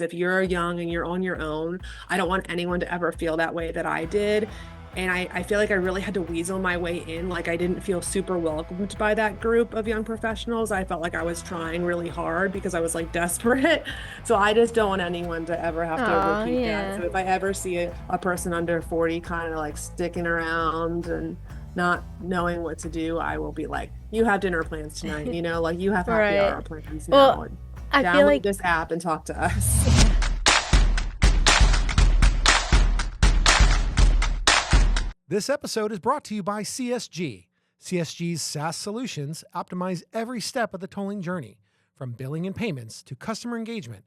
If you're young and you're on your own, I don't want anyone to ever feel that way that I did. And I feel like I really had to weasel my way in. Like I didn't feel super welcomed by that group of young professionals. I felt like I was trying really hard because I was like desperate. So I just don't want anyone to ever have to Oh, repeat that. yeah. So if I ever see a person under 40 kind of like sticking around and not knowing what to do, I will be like, you have dinner plans tonight, like you have happy Right. hour plans Well, now. And I feel download like, this app and talk to us. yeah. This episode is brought to you by CSG. CSG's SaaS solutions optimize every step of the tolling journey, from billing and payments to customer engagement,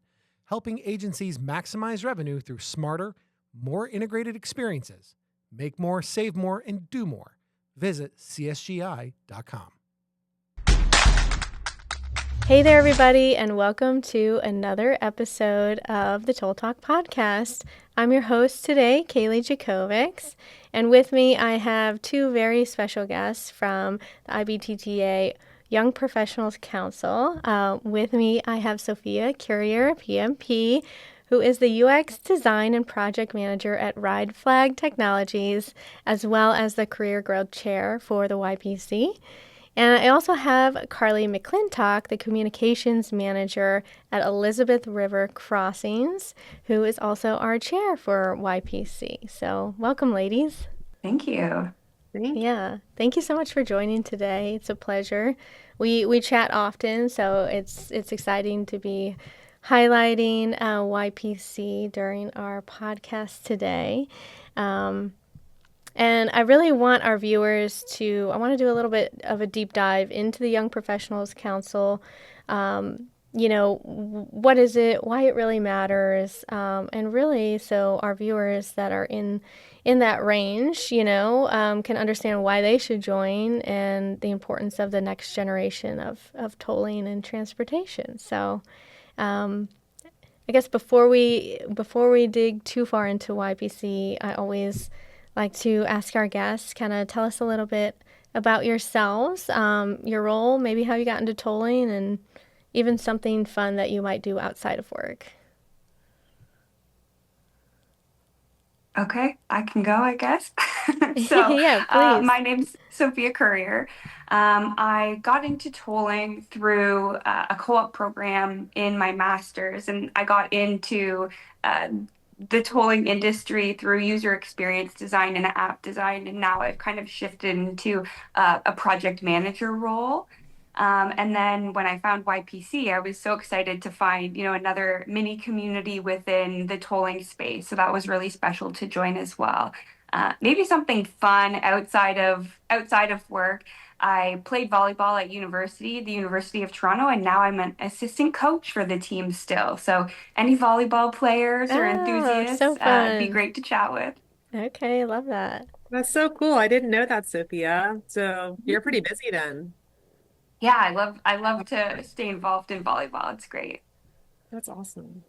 helping agencies maximize revenue through smarter, more integrated experiences. Make more, save more, and do more. Visit csgi.com. Hey there, everybody, and welcome to another episode of the Toll Talk podcast. I'm your host today, Kalie Jakovics, and with me I have two very special guests from the IBTTA Young Professionals Council. With me I have Sophia Currier, PMP, who is the UX Design and Project Manager at Rideflag Technologies, as well as the Career Growth Chair for the YPC. And I also have Carley McClintock, the Communications Manager at Elizabeth River Crossings, who is also our chair for YPC. So welcome, ladies. Thank you. Yeah, thank you so much for joining today. It's a pleasure. We chat often, so it's exciting to be highlighting YPC during our podcast today. And I really want our viewers I want to do a little bit of a deep dive into the Young Professionals Council. What is it, why it really matters, and really so our viewers that are in that range, can understand why they should join and the importance of the next generation of tolling and transportation. So I guess before we dig too far into YPC, I always like to ask our guests, kind of tell us a little bit about yourselves, your role, maybe how you got into tolling, and even something fun that you might do outside of work. Okay, I can go, I guess. So, Yeah, please. my name's Sophia Currier. I got into tolling through a co-op program in my master's, and I got into uh, the tolling industry through user experience design and app design, and now I've kind of shifted into a project manager role. And then when I found YPC, I was so excited to find, another mini community within the tolling space. So that was really special to join as well. Maybe something fun outside of work. I played volleyball at university, the University of Toronto, and now I'm an assistant coach for the team still. So any volleyball players or Oh, enthusiasts, so it'd be fun. great to chat with. Okay, I love that. That's so cool. I didn't know that, Sophia. So you're pretty busy then. Yeah, I love to stay involved in volleyball. It's great. That's awesome.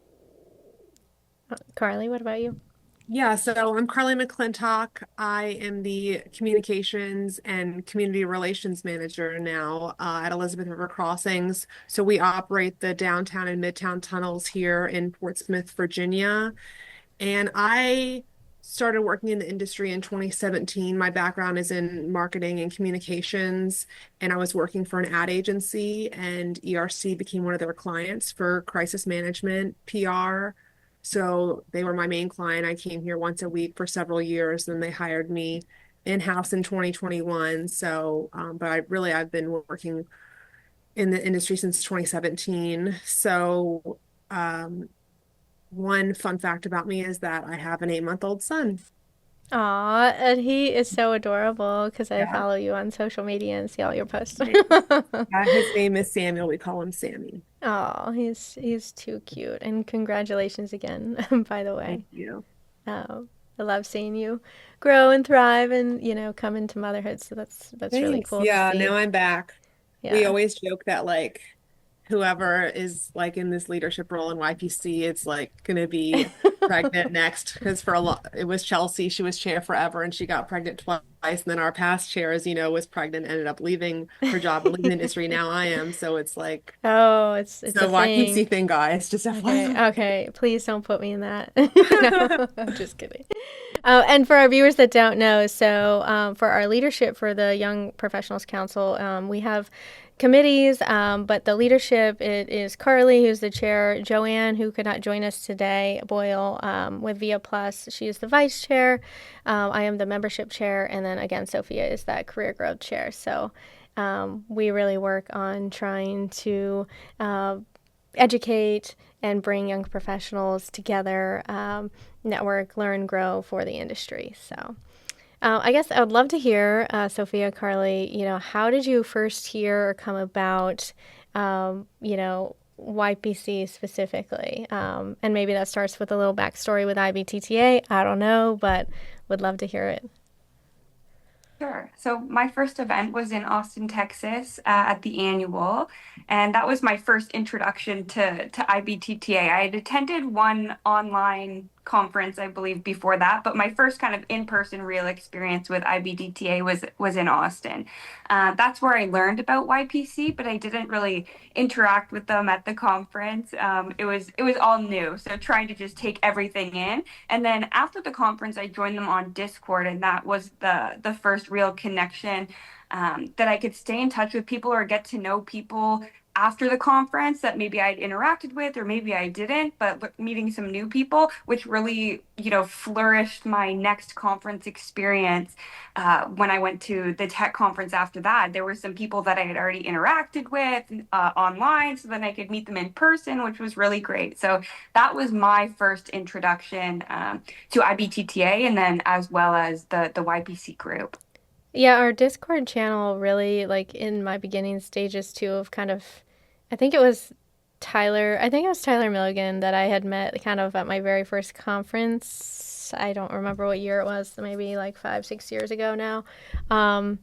Carley, what about you? Yeah, so I'm Carley McClintock. I am the Communications and Community Relations Manager now at Elizabeth River Crossings. So we operate the downtown and midtown tunnels here in Portsmouth, Virginia. And I started working in the industry in 2017. My background is in marketing and communications, and I was working for an ad agency, and ERC became one of their clients for crisis management, PR. So they were my main client. I came here once a week for several years, and they hired me in-house in 2021. So, but I've been working in the industry since 2017. So, one fun fact about me is that I have an 8-month-old son. Aw, and he is so adorable because I Yeah. follow you on social media and see all your posts. Yeah, his name is Samuel. We call him Sammy. Oh, he's too cute. And congratulations again, by the Thank way. you. I love seeing you grow and thrive and, come into motherhood. So that's really Thanks. cool to Yeah, see. now I'm back. We Yeah. always joke that like whoever is like in this leadership role in YPC, it's like gonna be pregnant next because for a lot it was Chelsea. She was chair forever and she got pregnant twice. And then our past chair, as you know, was pregnant, ended up leaving her job and leaving the industry. Now I am. So it's like Oh, it's a so YPC thing. thing, guys. Just Okay, FYI. okay. Please don't put me in that. No, I'm just kidding. And for our viewers that don't know, so for our leadership for the Young Professionals Council, we have committees, but the leadership it is Carly, who's the chair, Joanne, who could not join us today, Boyle, with Via Plus, she is the vice chair. I am the membership chair, and then again, Sophia is that career growth chair. So we really work on trying to educate and bring young professionals together, network, learn, grow for the industry. So I guess I would love to hear, Sophia, Carly, how did you first hear or come about, YPC specifically? And maybe that starts with a little backstory with IBTTA. I don't know, but would love to hear it. Sure. So my first event was in Austin, Texas, at the annual, and that was my first introduction to IBTTA. I had attended one online conference, I believe, before that, but my first kind of in-person real experience with IBTTA was in Austin. That's where I learned about YPC, but I didn't really interact with them at the conference. It was all new, so trying to just take everything in. And then after the conference, I joined them on Discord, and that was the first real connection, that I could stay in touch with people or get to know people after the conference that maybe I'd interacted with or maybe I didn't, but meeting some new people, which really, flourished my next conference experience. When I went to the tech conference after that, there were some people that I had already interacted with online, so then I could meet them in person, which was really great. So that was my first introduction to IBTTA, and then as well as the YPC group. Yeah, our Discord channel really, like in my beginning stages too, of kind of, I think it was I think it was Tyler Milligan that I had met kind of at my very first conference. I don't remember what year it was, maybe like 5, 6 years ago now. Um,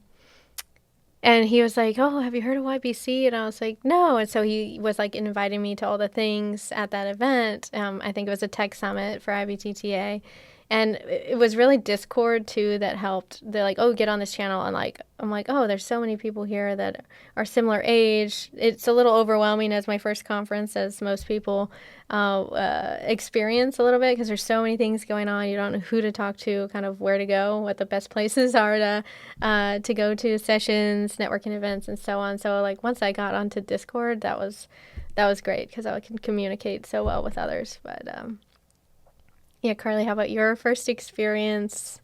and he was like, "Oh, have you heard of YPC?" And I was like, "No." And so he was like inviting me to all the things at that event. I think it was a tech summit for IBTTA. And it was really Discord too that helped. They're like, "Oh, get on this channel." And like, I'm like, "Oh, there's so many people here that are similar age." It's a little overwhelming as my first conference, as most people experience a little bit because there's so many things going on. You don't know who to talk to, kind of where to go, what the best places are to go to sessions, networking events, and so on. So like once I got onto Discord, that was great because I can communicate so well with others. But yeah, Carly, how about your first experience?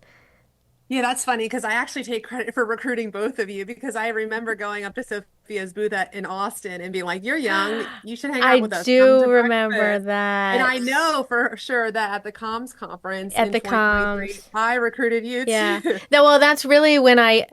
Yeah, that's funny because I actually take credit for recruiting both of you because I remember going up to Sophia's booth in Austin and being like, "You're young, you should hang out I with us. Come do to remember breakfast." And I that know for sure that at the comms conference at in the 2023, comms. I recruited you Yeah. too. Well, that's really when I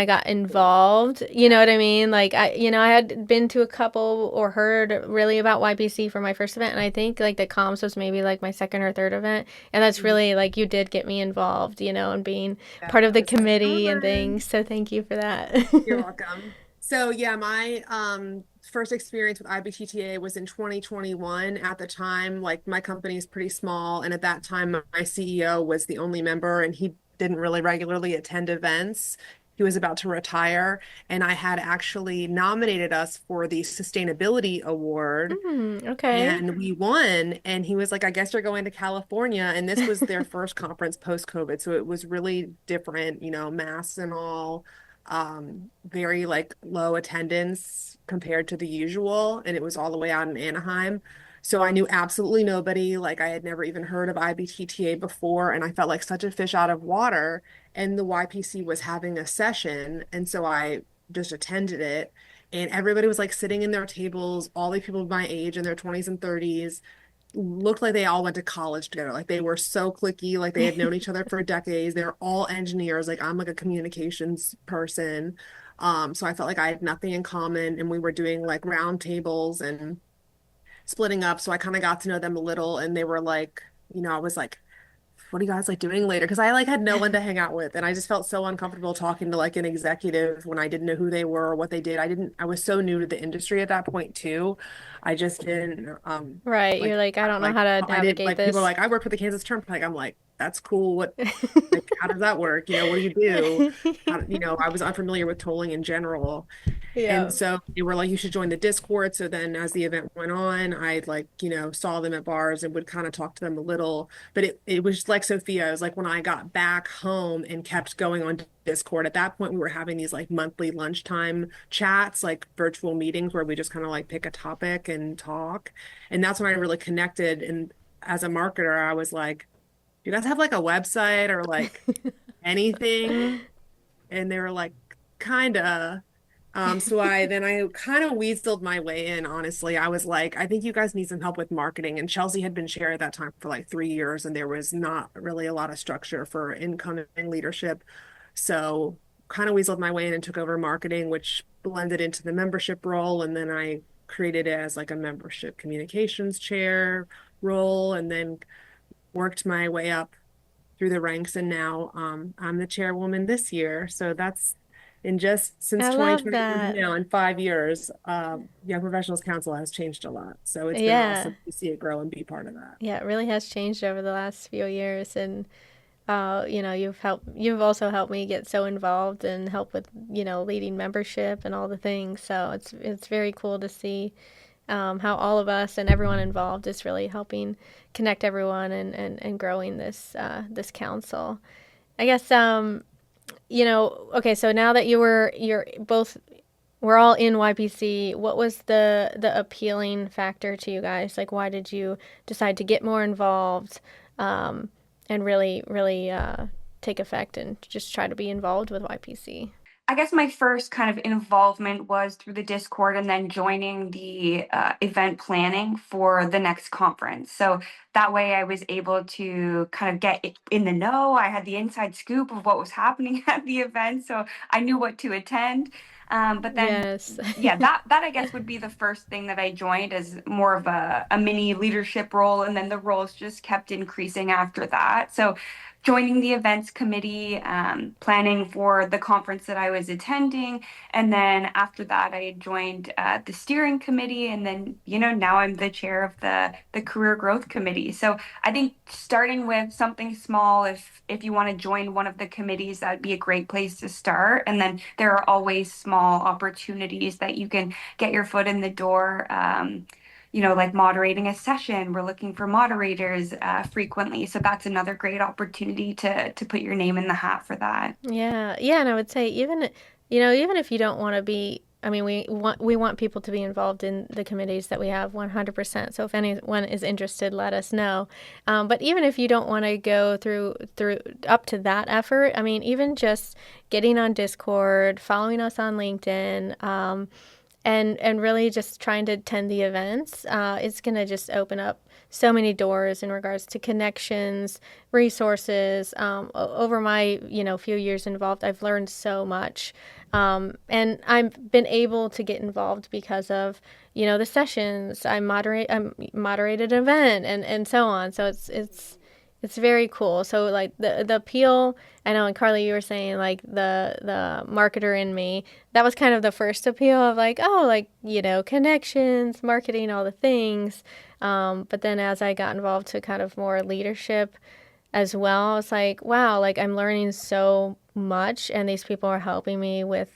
got involved. You know what I mean? Like I had been to a couple or heard really about YPC for my first event, and I think like the comms was maybe like my second or third event, and that's really like you did get me involved, and being Yeah, part of that the was so committee and fun. things. So thank you for that. You're welcome. So yeah, my first experience with IBTTA was in 2021. At the time, like my company is pretty small, and at that time my CEO was the only member and he didn't really regularly attend events. He was about to retire, and I had actually nominated us for the Sustainability Award Okay. and we won. And he was like, "I guess you're going to California." And this was their first conference post-COVID. So it was really different, masks and all, very like low attendance compared to the usual. And it was all the way out in Anaheim. So I knew absolutely nobody. Like I had never even heard of IBTTA before. And I felt like such a fish out of water. And the YPC was having a session. And so I just attended it and everybody was like sitting in their tables, all the people my age in their 20s and 30s looked like they all went to college together. Like they were so clicky, like they had known each other for decades. They're all engineers. Like I'm like a communications person. So I felt like I had nothing in common and we were doing like round tables and splitting up. So I kind of got to know them a little and they were like, I was like, "What are you guys like doing later?" Because I like had no one to hang out with, and I just felt so uncomfortable talking to like an executive when I didn't know who they were or what they did. I was so new to the industry at that point too. I just didn't Right. You're like, I don't know how to I didn't navigate like people are this. like, I work for the Kansas Turnpike. I'm like, that's cool. What like how does that work? What do you do? I was unfamiliar with tolling in general. And Yeah. so they were like, you should join the Discord. So then as the event went on, I like, saw them at bars and would kind of talk to them a little. But it was like Sophia, it was like when I got back home and kept going on Discord, at that point we were having these like monthly lunchtime chats, like virtual meetings where we just kind of like pick a topic and talk. And that's when I really connected. And as a marketer, I was like, do you guys have like a website or like anything? And they were like, kinda. So I kind of weaseled my way in, honestly. I was like, I think you guys need some help with marketing. And Chelsea had been chair at that time for like 3 years, and there was not really a lot of structure for incoming leadership. So kind of weaseled my way in and took over marketing, which blended into the membership role. And then I created it as like a membership communications chair role, and then worked my way up through the ranks, and now I'm the chairwoman this year. So that's in just since I love 2021 to that. now, in 5 years, Young Professionals Council has changed a lot. So it's been Yeah. awesome to see it grow and be part of that. Yeah, it really has changed over the last few years, and you've also helped me get so involved and help with, leading membership and all the things. So it's very cool to see how all of us and everyone involved is really helping connect everyone and growing this council. I guess okay, so now that you're both we're all in YPC, what was the appealing factor to you guys? Like, why did you decide to get more involved, um, and really take effect and just try to be involved with YPC? I guess my first kind of involvement was through the Discord and then joining the event planning for the next conference. So that way I was able to kind of get in the know. I had the inside scoop of what was happening at the event, so I knew what to attend. But then, Yes. yeah, that I guess would be the first thing that I joined as more of a mini leadership role, and then the roles just kept increasing after that. So joining the events committee, planning for the conference that I was attending. And then after that, I joined the steering committee. And then, now I'm the chair of the career growth committee. So I think starting with something small, if you want to join one of the committees, that'd be a great place to start. And then there are always small opportunities that you can get your foot in the door. Like moderating a session. We're looking for moderators frequently. So that's another great opportunity to put your name in the hat for that. Yeah, yeah, and I would say even if you don't want to be, I mean, we want people to be involved in the committees that we have 100%. So if anyone is interested, let us know. But even if you don't want to go through up to that effort, I mean, even just getting on Discord, following us on LinkedIn, and really just trying to attend the events, it's going to just open up so many doors in regards to connections, resources. Over my few years involved, I've learned so much, and I've been able to get involved because of the sessions. I moderated an event and so on. So it's very cool. So like the appeal, I know, and Carly, you were saying like the marketer in me, that was kind of the first appeal of like, oh, like, connections, marketing, all the things. But then as I got involved to kind of more leadership as well, I was like, wow, like I'm learning so much, and these people are helping me with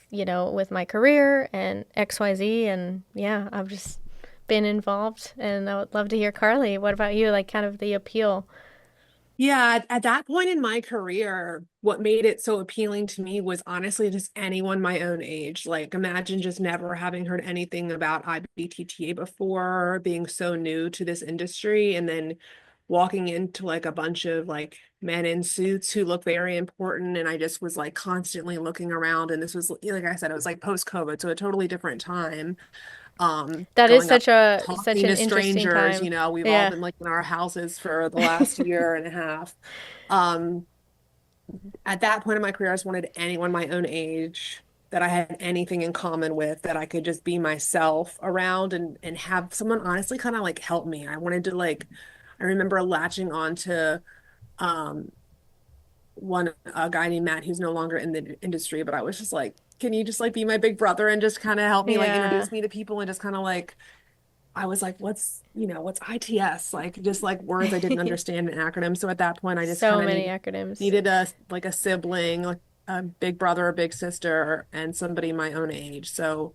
my career and XYZ. And yeah, I've just been involved, and I would love to hear Carly. What about you? Like kind of the appeal. Yeah, at that point in my career, what made it so appealing to me was honestly just anyone my own age. Like, imagine just never having heard anything about IBTTA before, being so new to this industry, and then walking into like a bunch of like men in suits who look very important. And I just was like constantly looking around. And this was, like I said, it was like post-COVID, so a totally different time. That is Going up, such talking an to interesting strangers, time. we've all Yeah. been like in our houses for the last year and a half. Um, at that point in my career, I just wanted anyone my own age that I had anything in common with, that I could just be myself around, and have someone honestly kind of like help me. I wanted to like, I remember latching on to um a guy named Matt who's no longer in the industry, but I was just like, can you just like be my big brother and just kind of help me like Yeah. introduce me to people and just kind of like I was like, what's ITS? Like just like words I didn't understand an acronym. So at that point, I just kind So of many acronyms. needed a sibling, like a big brother or big sister, and somebody my own age. So,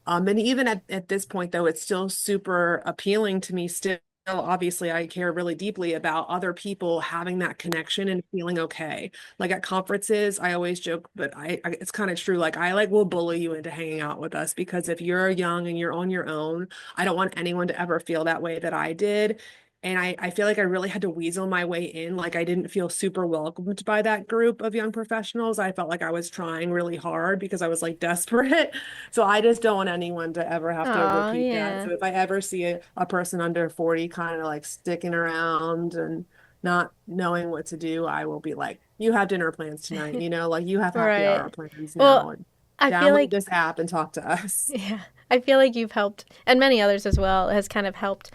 and even at this point, though, it's still super appealing to me still. Obviously, I care really deeply about other people having that connection and feeling okay. Like at conferences, I always joke, but it's kind of true. Like I like will bully you into hanging out with us because if you're young and you're on your own, I don't want anyone to ever feel that way that I did. And I feel like I really had to weasel my way in. Like I didn't feel super welcomed by that group of young professionals. I felt like I was trying really hard because I was like desperate. So I just don't want anyone to ever have to Oh, repeat that. yeah. So if I ever see a person under 40 kind of like sticking around and not knowing what to do, I will be like, you have dinner plans tonight, like you have happy hour Right. plans Well, now and I feel download like, this app and talk to us. yeah, I feel like you've helped, and many others as well, has kind of helped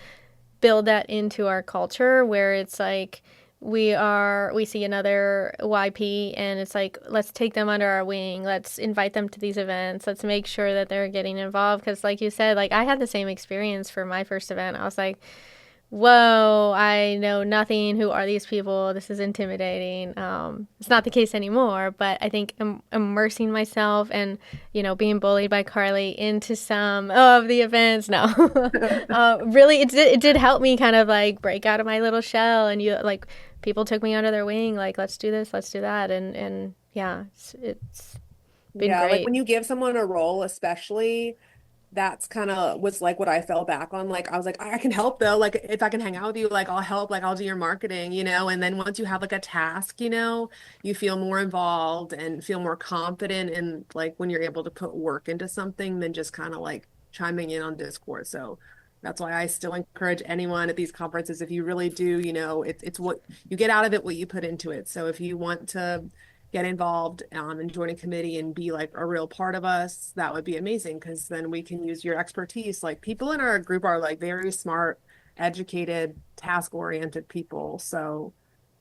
build that into our culture where it's like we see another YP and it's like, let's take them under our wing. Let's invite them to these events. Let's make sure that they're getting involved. Because like you said, like I had the same experience for my first event. I was like, whoa, I know nothing. Who are these people? This is intimidating. It's not the case anymore, but I think immersing myself and, being bullied by Carly into some of the events, no, really, it did help me kind of like break out of my little shell. And people took me under their wing, like, let's do this, let's do that. And yeah, it's been Yeah, like great. when you give someone a role, especially, that's kind of was like what I fell back on. Like I was like, I can help though. Like if I can hang out with you, like I'll help, like I'll do your marketing, And then once you have like a task, you feel more involved and feel more confident and like when you're able to put work into something than just kind of like chiming in on Discord. So that's why I still encourage anyone at these conferences, if you really do, it's what you get out of it, what you put into it. So if you want to get involved and join a committee and be like a real part of us, that would be amazing because then we can use your expertise. Like people in our group are like very smart, educated, task-oriented people. So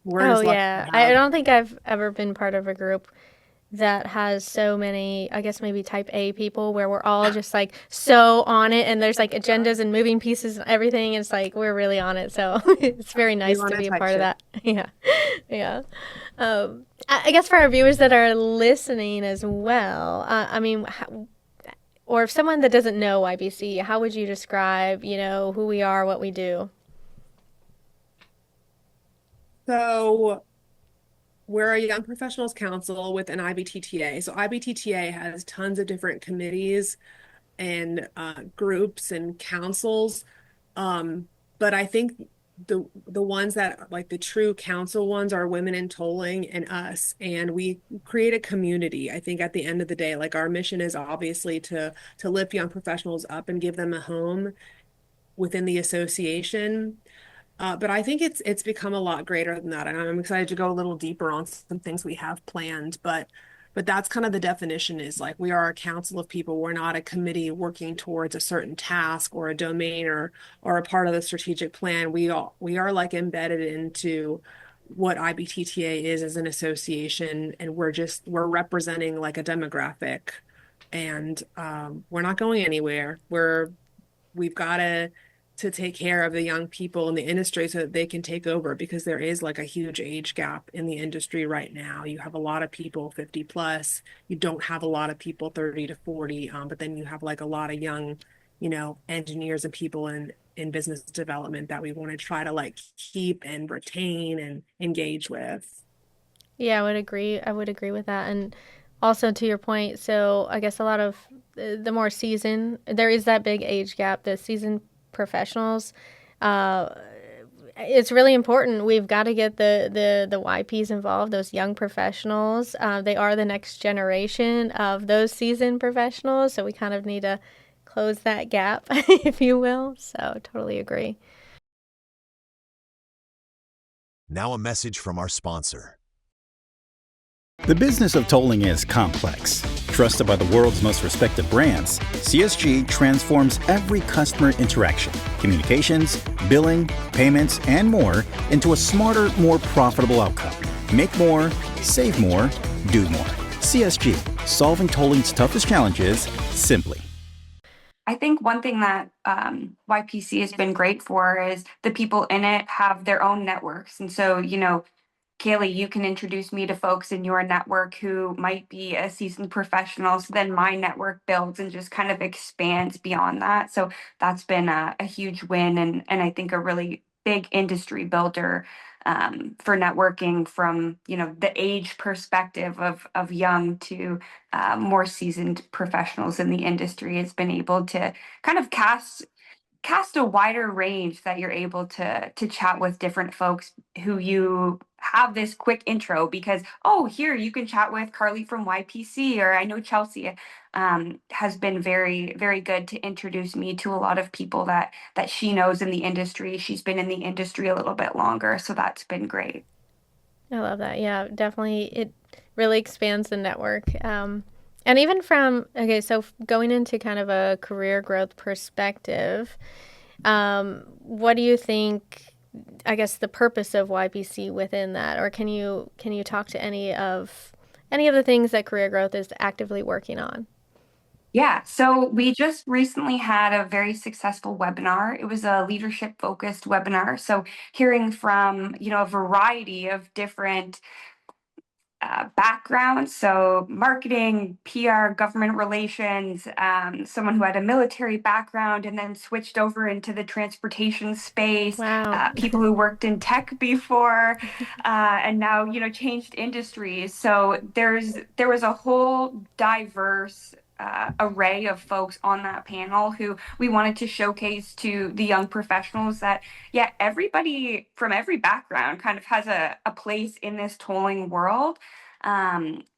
we're Oh just lucky to yeah, I have. don't think I've ever been part of a group that has so many, I guess maybe type A people where we're all just like so on it and there's like agendas and moving pieces and everything. It's like we're really on it. So it's very We nice run to a be a tight part of ship. that. Yeah. Yeah. I guess for our viewers that are listening as well, I mean, or if someone that doesn't know YBC, how would you describe, who we are, what we do? So we're a Young Professionals Council with an IBTTA. So IBTTA has tons of different committees and groups and councils. But I think the ones that like the true council ones are Women in Tolling and us. And we create a community. I think at the end of the day, like our mission is obviously to lift young professionals up and give them a home within the association. But I think it's become a lot greater than that. And I'm excited to go a little deeper on some things we have planned. But that's kind of the definition is like we are a council of people. We're not a committee working towards a certain task or a domain or a part of the strategic plan. We are like embedded into what IBTTA is as an association, and we're representing like a demographic, and we're not going anywhere. We've got to take care of the young people in the industry so that they can take over because there is like a huge age gap in the industry right now. You have a lot of people 50 plus, you don't have a lot of people 30 to 40, but then you have like a lot of young, engineers and people in business development that we want to try to like keep and retain and engage with. Yeah, I would agree. I would agree with that. And also to your point, so I guess a lot of the more seasoned, there is that big age gap. The seasoned professionals, uh, it's really important. We've got to get the YPs involved, those young professionals. They are the next generation of those seasoned professionals. So we kind of need to close that gap, if you will. So totally agree. Now a message from our sponsor. The business of tolling is complex. Trusted by the world's most respected brands, CSG transforms every customer interaction, communications, billing, payments, and more into a smarter, more profitable outcome. Make more, save more, do more. CSG, solving tolling's toughest challenges simply. I think one thing that YPC has been great for is the people in it have their own networks. And so, Kalie, you can introduce me to folks in your network who might be a seasoned professional. So then my network builds and just kind of expands beyond that. So that's been a huge win and I think a really big industry builder for networking from, the age perspective of young to more seasoned professionals in the industry has been able to kind of cast a wider range that you're able to chat with different folks who you have this quick intro because here you can chat with Carly from YPC, or I know Chelsea has been very very good to introduce me to a lot of people that she knows in the industry. She's been in the industry a little bit longer, so that's been great. I love that. Yeah, definitely. It really expands the network. And even so going into kind of a career growth perspective, what do you think, I guess, the purpose of YPC within that? Or can you talk to any of the things that career growth is actively working on? Yeah, so we just recently had a very successful webinar. It was a leadership focused webinar. So hearing from, a variety of different backgrounds, so marketing, PR, government relations, someone who had a military background and then switched over into the transportation space, Wow. people who worked in tech before, and now changed industries. So there was a whole diverse array of folks on that panel who we wanted to showcase to the young professionals that everybody from every background kind of has a place in this tolling world.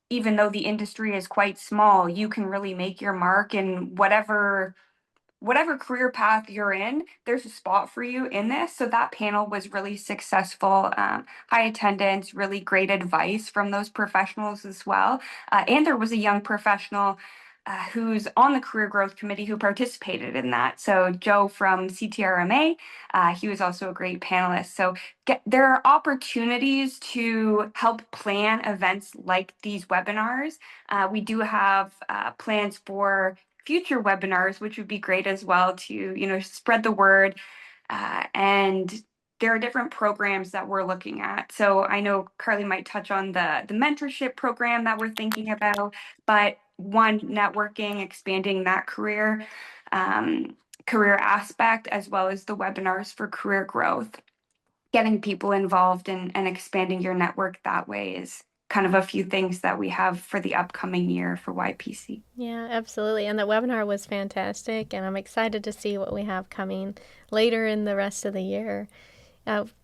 Even though the industry is quite small, you can really make your mark in whatever career path you're in. There's a spot for you in this. So that panel was really successful, high attendance, really great advice from those professionals as well. And there was a young professional who's on the career growth committee who participated in that. So Joe from CTRMA, he was also a great panelist. So there are opportunities to help plan events like these webinars. We do have plans for future webinars, which would be great as well to, spread the word. And there are different programs that we're looking at. So I know Carly might touch on the mentorship program that we're thinking about, but one, networking, expanding that career aspect, as well as the webinars for career growth. Getting people involved and expanding your network that way is kind of a few things that we have for the upcoming year for YPC. Yeah, absolutely. And the webinar was fantastic, and I'm excited to see what we have coming later in the rest of the year.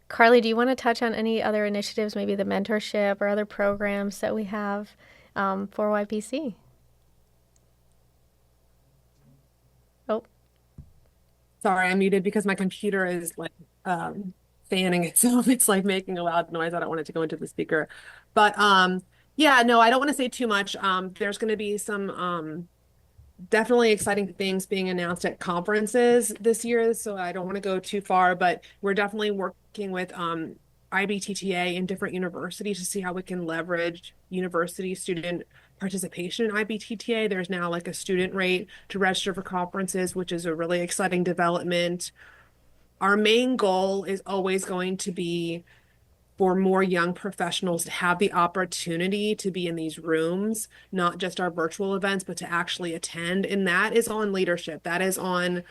Carly, do you want to touch on any other initiatives, maybe the mentorship or other programs that we have for YPC? Oh, Sorry, I'm muted because my computer is like fanning itself. It's like making a loud noise. I don't want it to go into the speaker. But yeah, no, I don't want to say too much. There's going to be some definitely exciting things being announced at conferences this year, so I don't want to go too far, but we're definitely working with IBTTA in different universities to see how we can leverage university student participation in IBTTA. There's now like a student rate to register for conferences, which is a really exciting development. Our main goal is always going to be for more young professionals to have the opportunity to be in these rooms, not just our virtual events, but to actually attend. And that is on leadership. That is on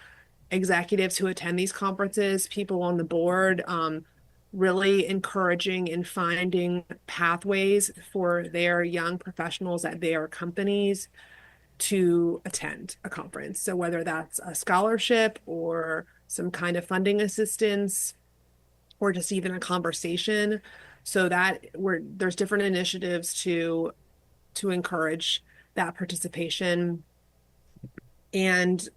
executives who attend these conferences, people on the board, really encouraging and finding pathways for their young professionals at their companies to attend a conference. So whether that's a scholarship or some kind of funding assistance, or just even a conversation, so that there's different initiatives to encourage that participation. And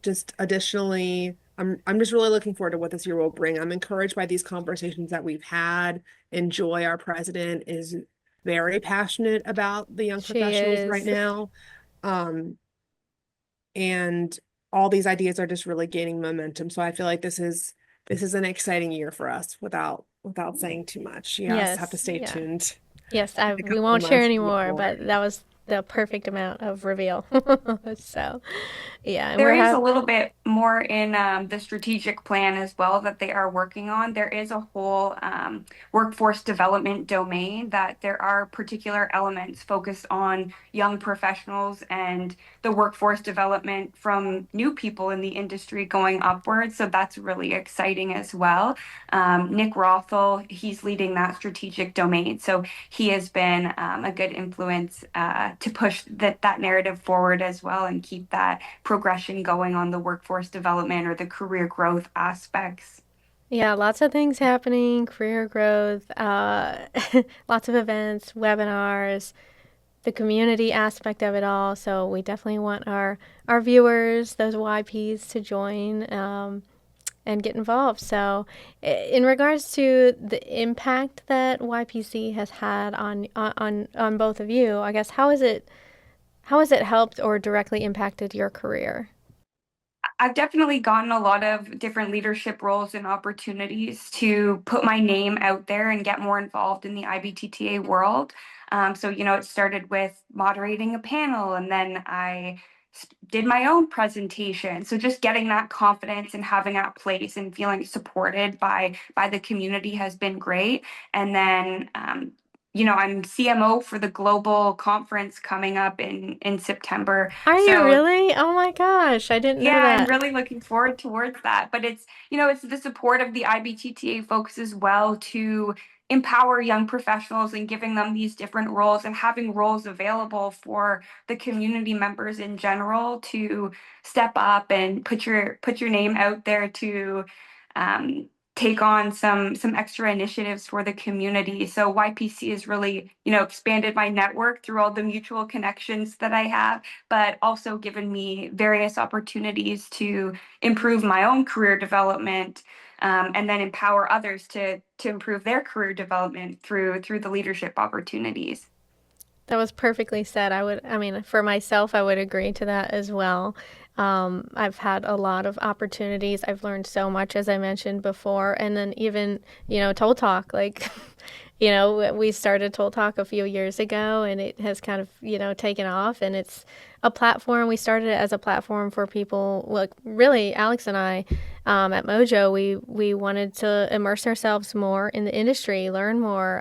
just additionally, I'm just really looking forward to what this year will bring. I'm encouraged by these conversations that we've had. And Joy, our president, is very passionate about the young professionals right now. And all these ideas are just really gaining momentum. So I feel like this is an exciting year for us without saying too much. You guys have to stay tuned. Yes, we won't share anymore, but that was the perfect amount of reveal. So, yeah, and There we're is a have little bit more in the strategic plan as well that they are working on. There is a whole workforce development domain that there are particular elements focused on young professionals and the workforce development from new people in the industry going upwards. So that's really exciting as well. Nick Rothel, he's leading that strategic domain. So he has been a good influence to push that narrative forward as well and keep that progression going on the workforce development or the career growth aspects. yeah, lots of things happening, career growth, lots of events, webinars, the community aspect of it all. So we definitely want our viewers, those YPs, to join and get involved. So, in regards to the impact that YPC has had on both of you, I guess how has it helped or directly impacted your career? I've definitely gotten a lot of different leadership roles and opportunities to put my name out there and get more involved in the IBTTA world. So, it started with moderating a panel, and then I did my own presentation. So just getting that confidence and having that place and feeling supported by the community has been great. And then I'm CMO for the global conference coming up in September. Are you So really? Oh my gosh, I didn't know yeah, I'm that. really looking forward towards that. But it's the support of the IBTTA folks as well to empower young professionals and giving them these different roles and having roles available for the community members in general to step up and put your name out there to um, take on some extra initiatives for the community. So YPC has really, expanded my network through all the mutual connections that I have, but also given me various opportunities to improve my own career development, and then empower others to improve their career development through the leadership opportunities. That was perfectly said. I mean, for myself, I would agree to that as well. I've had a lot of opportunities. I've learned so much, as I mentioned before. And then even, Toll Talk, like, we started Toll Talk a few years ago and it has kind of, taken off. And it's a platform. We started it as a platform for people, like, really, Alex and I, at Mojo, we wanted to immerse ourselves more in the industry, learn more,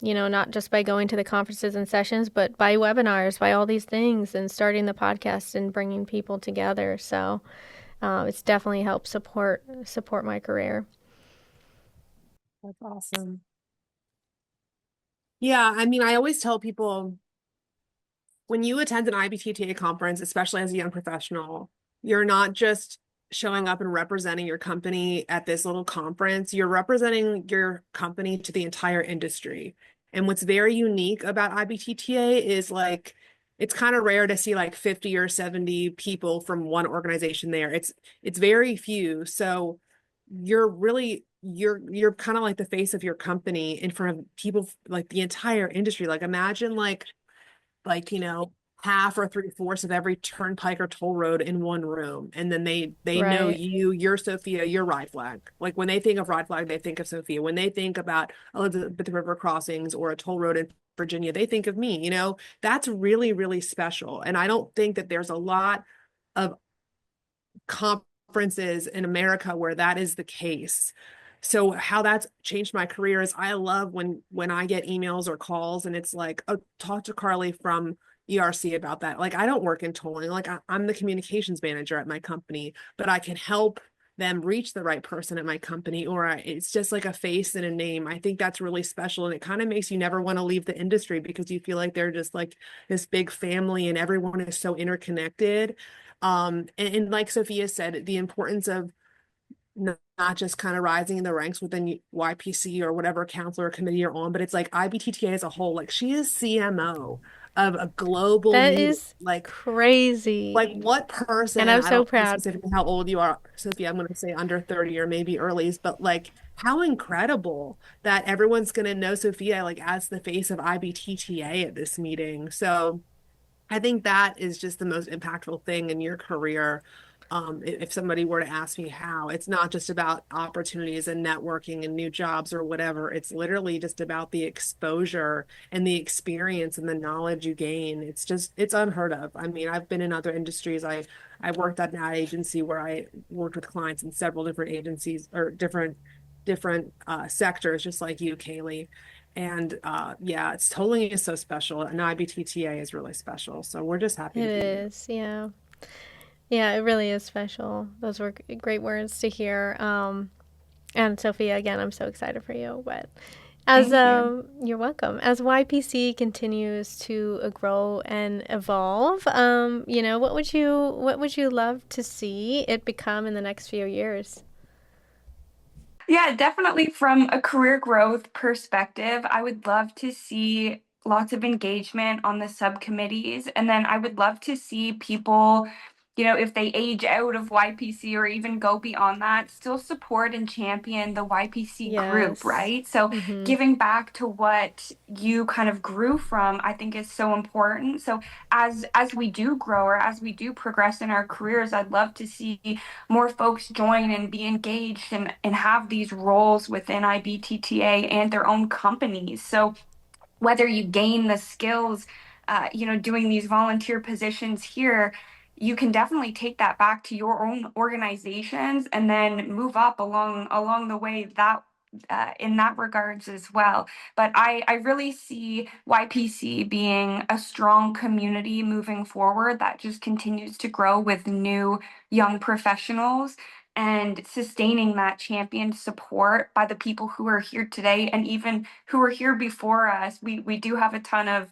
not just by going to the conferences and sessions, but by webinars, by all these things, and starting the podcast and bringing people together. So it's definitely helped support my career. That's awesome. Yeah, I mean, I always tell people when you attend an IBTTA conference, especially as a young professional, you're not just showing up and representing your company at this little conference, you're representing your company to the entire industry. And what's very unique about IBTTA is like, it's kind of rare to see like 50 or 70 people from one organization there. It's very few. So you're kind of like the face of your company in front of people like the entire industry. Like imagine half or three-fourths of every turnpike or toll road in one room, and then they know Right. you're Sophia, you're Rideflag. Like when they think of Rideflag, they think of Sophia. When they think about Elizabeth River crossings or a toll road in Virginia, they think of me. That's really, really special. And I don't think that there's a lot of conferences in America where that is the case. So how that's changed my career is I love when I get emails or calls and it's like, oh, talk to Carley from ERC about that. Like I don't work in tolling. Like I'm the communications manager at my company, but I can help them reach the right person at my company, or it's just like a face and a name. I think that's really special. And it kind of makes you never want to leave the industry because you feel like they're just like this big family and everyone is so interconnected. And like Sophia said, the importance of not just kind of rising in the ranks within YPC or whatever council or committee you're on, but it's like IBTTA as a whole. Like she is CMO of a global That meeting. is Like crazy. what And person, I'm I so don't know proud. specifically how old you are, Sophia, I'm going to say under 30 or maybe earlies, but like how incredible that everyone's going to know Sophia like as the face of IBTTA at this meeting. So I think that is just the most impactful thing in your career. If somebody were to ask me how, it's not just about opportunities and networking and new jobs or whatever. It's literally just about the exposure and the experience and the knowledge you gain. It's unheard of. I mean, I've been in other industries. I worked at an ad agency where I worked with clients in several different agencies or different sectors, just like you, Kalie. And yeah, it's totally is so special. And IBTTA is really special. So we're just happy It to be here. is, yeah. Yeah, it really is special. Those were great words to hear. And Sophia, again, I'm so excited for you. But as Thank you. you're welcome. As YPC continues to grow and evolve, what would you love to see it become in the next few years? Yeah, definitely from a career growth perspective, I would love to see lots of engagement on the subcommittees. And then I would love to see people, if they age out of YPC or even go beyond that, still support and champion the YPC group, Yes. right? So Mm-hmm. giving back to what you kind of grew from, I think is so important. So as we do grow or as we do progress in our careers, I'd love to see more folks join and be engaged and have these roles within IBTTA and their own companies. So whether you gain the skills, doing these volunteer positions here, you can definitely take that back to your own organizations and then move up along the way that in that regards as well. But I really see YPC being a strong community moving forward that just continues to grow with new young professionals and sustaining that champion support by the people who are here today and even who were here before us. We do have a ton of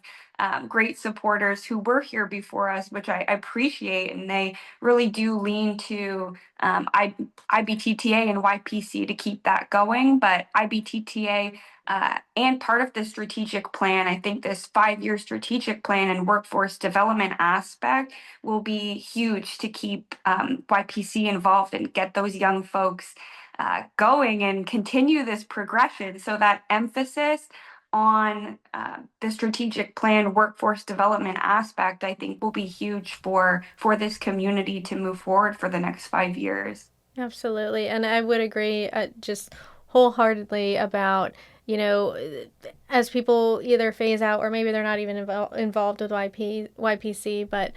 great supporters who were here before us, which I appreciate, and they really do lean to IBTTA and YPC to keep that going. But IBTTA and part of the strategic plan, I think this 5-year strategic plan and workforce development aspect will be huge to keep YPC involved and get those young folks going and continue this progression. So that emphasis on the strategic plan workforce development aspect, I think will be huge for this community to move forward for the next 5 years. Absolutely. And I would agree just wholeheartedly about, as people either phase out or maybe they're not even involved with YPC, but,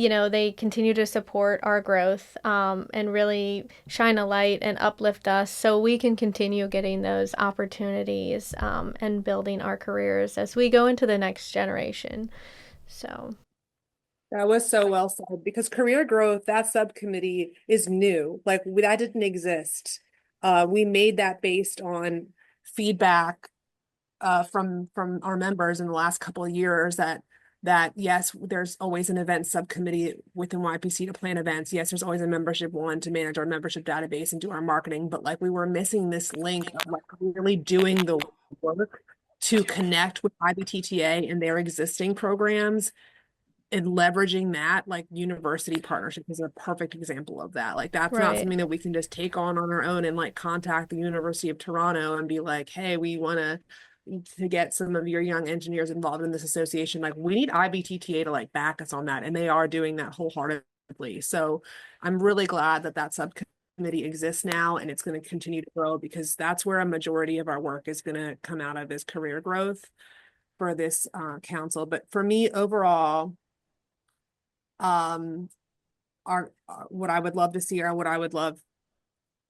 they continue to support our growth and really shine a light and uplift us so we can continue getting those opportunities and building our careers as we go into the next generation. So, That was so well said because career growth, that subcommittee is new. Like that didn't exist. We made that based on feedback from our members in the last couple of years that yes, there's always an event subcommittee within YPC to plan events. Yes, there's always a membership one to manage our membership database and do our marketing, but like we were missing this link of like really doing the work to connect with IBTTA and their existing programs and leveraging that. Like university partnership is a perfect example of that. Like that's not right. something that we can just take on our own and like contact the University of Toronto and be like, hey, we want to get some of your young engineers involved in this association. Like we need IBTTA to like back us on that, and they are doing that wholeheartedly. So I'm really glad that that subcommittee exists now, and it's going to continue to grow because that's where a majority of our work is going to come out of, is career growth for this council. But for me overall, um what I would love to see or what I would love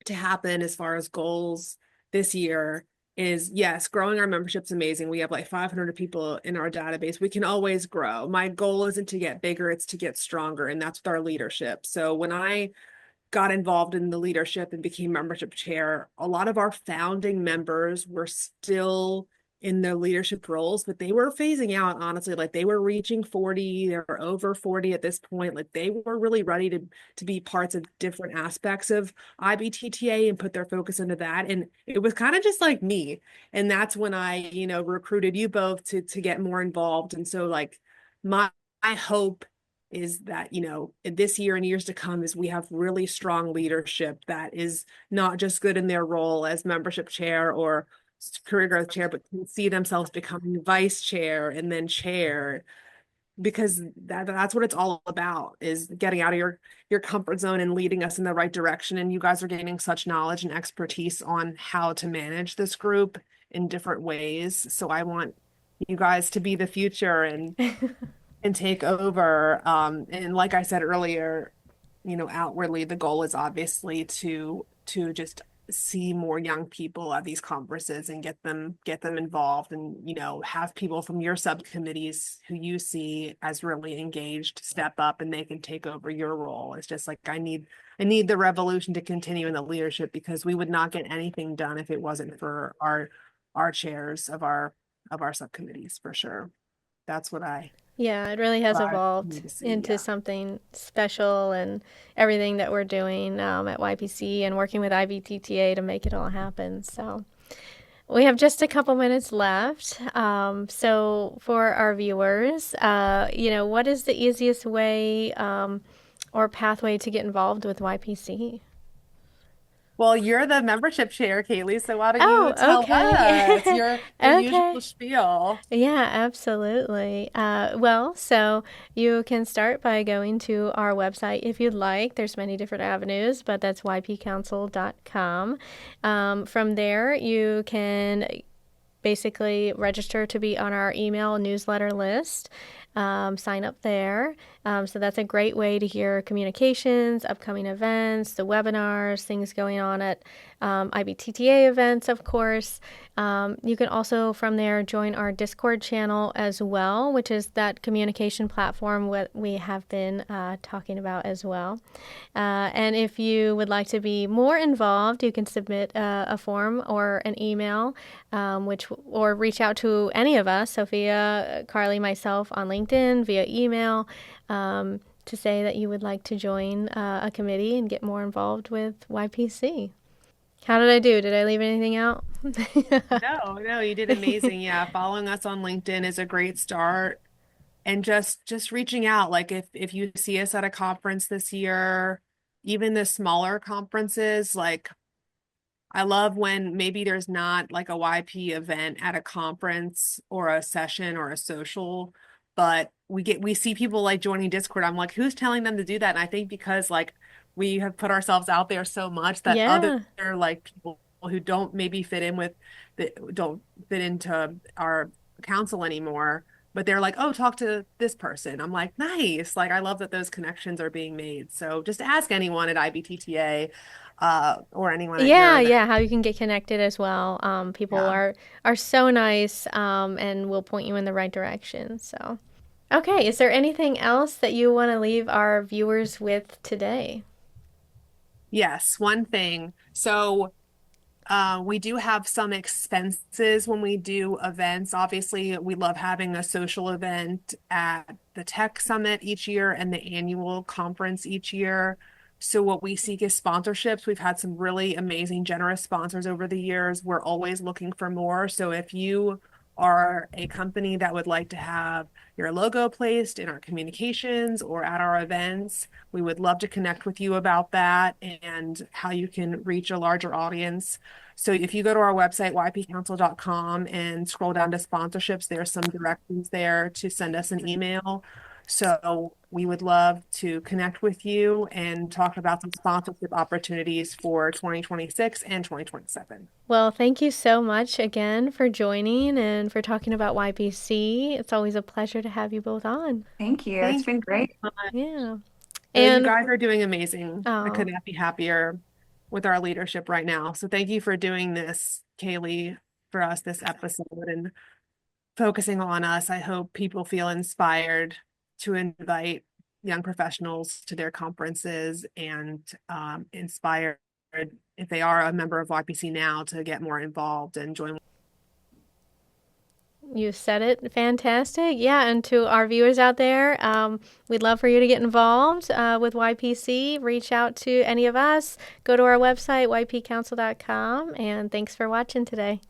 to happen as far as goals this year is, yes, growing our membership's amazing. We have like 500 people in our database. We can always grow. My goal isn't to get bigger, it's to get stronger, and that's with our leadership. So when I got involved in the leadership and became membership chair, a lot of our founding members were still in their leadership roles, but they were phasing out, honestly. Like they were reaching 40, they were over 40 at this point. Like they were really ready to be parts of different aspects of IBTTA and put their focus into that. And it was kind of just like me. And that's when I, recruited you both to get more involved. And so like my hope is that, this year and years to come is we have really strong leadership that is not just good in their role as membership chair or career growth chair, but can see themselves becoming vice chair and then chair. because that's what it's all about, is getting out of your comfort zone and leading us in the right direction. And you guys are gaining such knowledge and expertise on how to manage this group in different ways. So I want you guys to be the future and take over. And like I said earlier, outwardly the goal is obviously to just see more young people at these conferences and get them involved, and have people from your subcommittees who you see as really engaged step up and they can take over your role. It's just like I need the revolution to continue in the leadership, because we would not get anything done if it wasn't for our chairs of our subcommittees, for sure. That's Yeah, it really has what I evolved need to see. into Yeah. something special, and everything that we're doing at YPC and working with IBTTA to make it all happen. So we have just a couple minutes left. So for our viewers, what is the easiest way or pathway to get involved with YPC? Well, you're the membership chair, Kalie, so why don't you Oh, tell us okay. your Okay. usual spiel? Yeah, absolutely. So you can start by going to our website if you'd like. There's many different avenues, but that's ypcouncil.com. From there, you can basically register to be on our email newsletter list. Sign up there. So that's a great way to hear communications, upcoming events, the webinars, things going on at IBTTA events, of course. You can also from there join our Discord channel as well, which is that communication platform what we have been talking about as well. And if you would like to be more involved, you can submit a form or an email, or reach out to any of us, Sophia, Carley, myself, on LinkedIn via email, to say that you would like to join a committee and get more involved with YPC. How did I do? Did I leave anything out? No, you did amazing. Yeah, following us on LinkedIn is a great start. And just reaching out, like if you see us at a conference this year, even the smaller conferences, like I love when maybe there's not like a YP event at a conference or a session or a social, but we see people like joining Discord. I'm like, who's telling them to do that? And I think because like we have put ourselves out there so much that other Yeah. like people who don't fit into our council anymore, but they're like, oh, talk to this person. I'm like, nice. Like I love that those connections are being made. So just ask anyone at IBTTA or anyone at your Yeah, event. yeah, how you can get connected as well. People Yeah. are so nice, and will point you in the right direction. So, okay, is there anything else that you want to leave our viewers with today? Yes, one thing. So we do have some expenses when we do events. Obviously, we love having a social event at the Tech Summit each year and the annual conference each year. So what we seek is sponsorships. We've had some really amazing, generous sponsors over the years. We're always looking for more. So if you are a company that would like to have your logo placed in our communications or at our events, we would love to connect with you about that and how you can reach a larger audience. So if you go to our website, ypcouncil.com, and scroll down to sponsorships, there's some directions there to send us an email. So we would love to connect with you and talk about some sponsorship opportunities for 2026 and 2027. Well, thank you so much again for joining and for talking about YPC. It's always a pleasure to have you both on. Thank you. It's Thank been you. great. Yeah. No, you And guys are doing amazing. I could oh, not be happier with our leadership right now. So thank you for doing this, Kalie, for us this episode and focusing on us. I hope people feel inspired to invite young professionals to their conferences and inspired, if they are a member of YPC now, to get more involved and join. you said it fantastic. Yeah, and to our viewers out there, we'd love for you to get involved with YPC. Reach out to any of us. Go to our website, ypcouncil.com, and thanks for watching today.